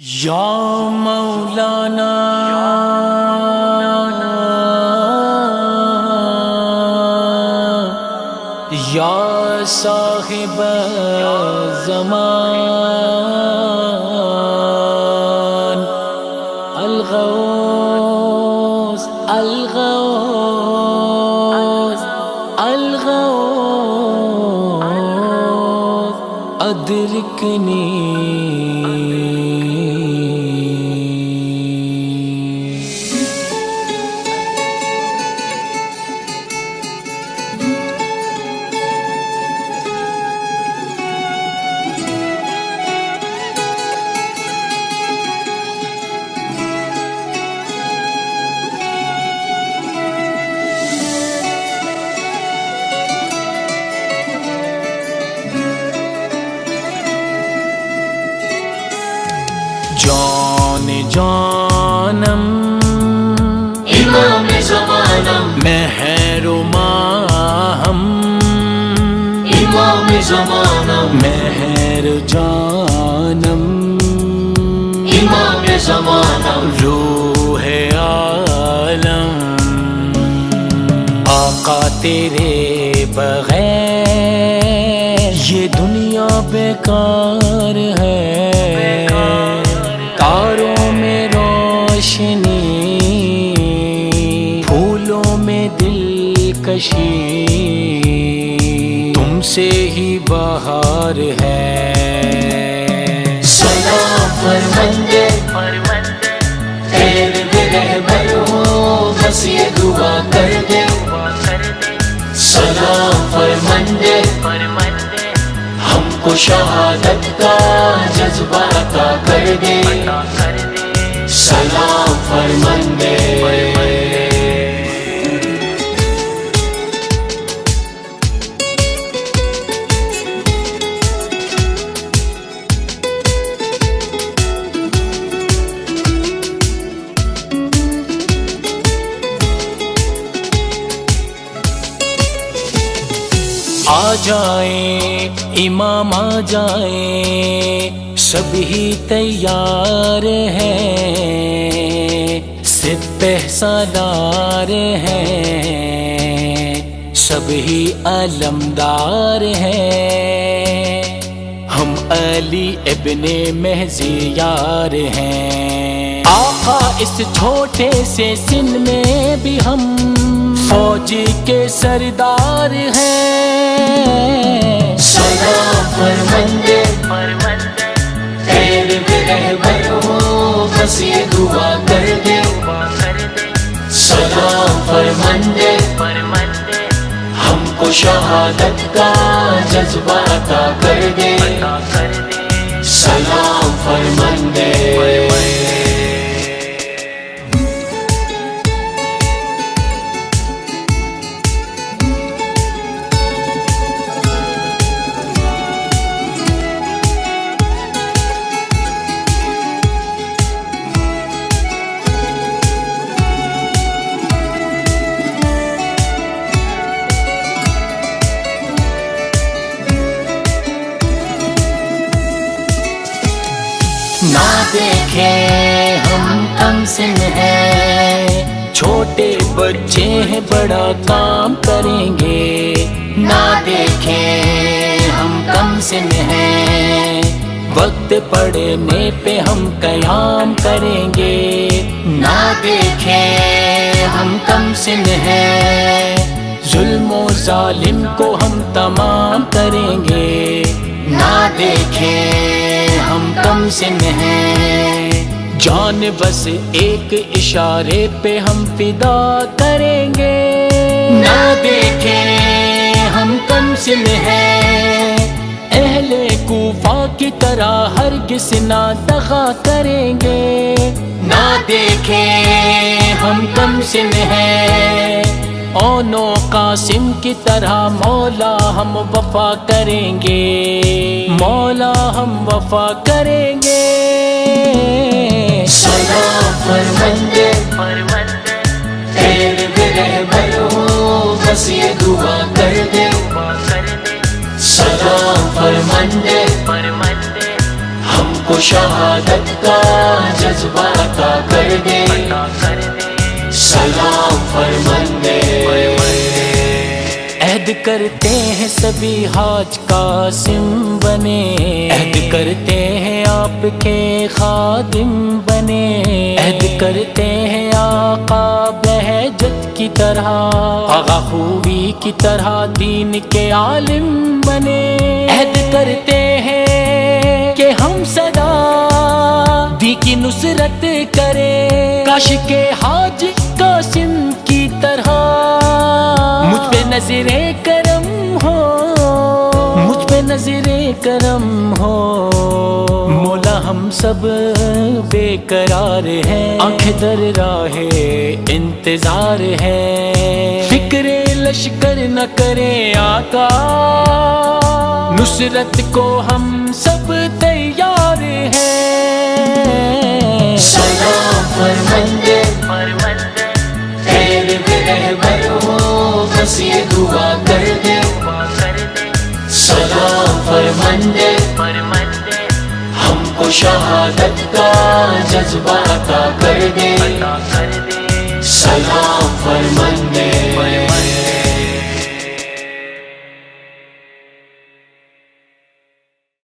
یا مولانا یا صاحب زمان الغوث الغوث الغوث ادرکنی جان جانم امام زمانم مہر و ماہم امام زمانم مہر جانم امام زمانم روح عالم آقا تیرے بغیر یہ دنیا بیکار ہے، تاروں میں روشنی پھولوں میں دلکشی تم سے ہی بہار ہے۔ سلام فرمندے تیرے بھی رہبر ہو، بس یہ دعا کر دے۔ سلام فرمندے ہم کو شہادت کا جذبہ عطا کر دے۔ سلام فرمندے آ جائیں امام آ جائیں، سب ہی تیار ہیں، سپہ سالار ہیں، سب ہی علمدار ہیں، ہم علی ابن مہزی یار ہیں۔ آقا اس چھوٹے سے سن میں بھی ہم فوجی کے سردار ہیں۔ سلام فرمندے تیرے بھی رہبر ہو، بس یہ دعا کر دے۔ سلام فرمندے ہم کو شہادت کا جذبہ عطا کر دے۔ سلام فرمندے نہ دیکھیں ہم کم سن ہیں، چھوٹے بچے ہیں بڑا کام کریں گے۔ نہ دیکھیں ہم کم سن ہیں، وقت پڑنے پہ ہم قیام کریں گے۔ نہ دیکھیں ہم کم سن ہیں، ظلم و ظالم کو ہم تمام کریں گے۔ نہ دیکھیں ہم کم سن ہیں، جان بس ایک اشارے پہ ہم فدا کریں گے۔ نہ دیکھیں ہم کم سن ہیں، اہل کوفہ کی طرح ہرگز نہ دغا کریں گے۔ نہ دیکھیں ہم کم سن ہیں، اون و قاسم کی طرح مولا ہم وفا کریں گے، مولا ہم وفا کریں گے۔ سلام فرمندے تیرے بھی رہبر ہو، بس یہ دعا کر دے۔ سلام فرمندے ہم کو شہادت کا جذبہ عطا کر دے، سلام فرمندے۔ عہد کرتے ہیں سبھی حاج قاسم بنے، عہد کرتے ہیں آپ کے خادم بنے، عہد کرتے ہیں آقا بہجت کی طرح، آغا خوبی کی طرح دین کے عالم بنے، عہد کرتے ہیں کہ ہم سدا دین کی نصرت کریں، کاش کے حاج قاسم کی طرح مجھ پہ نظر کرم ہو، مجھ پہ نظر کرم ہو۔ مولا ہم سب بے قرار ہیں، آنکھ در راہ انتظار ہے، فکر لشکر نہ کرے آقا، نصرت کو ہم سب تیار ہیں۔ سلام فرمندے، تیرے رہبر ہو بس یہ دعا کر دے، سلام فرمندے، ہم کو شہادت کا جذبہ عطا کر دے، سلام فرمندے۔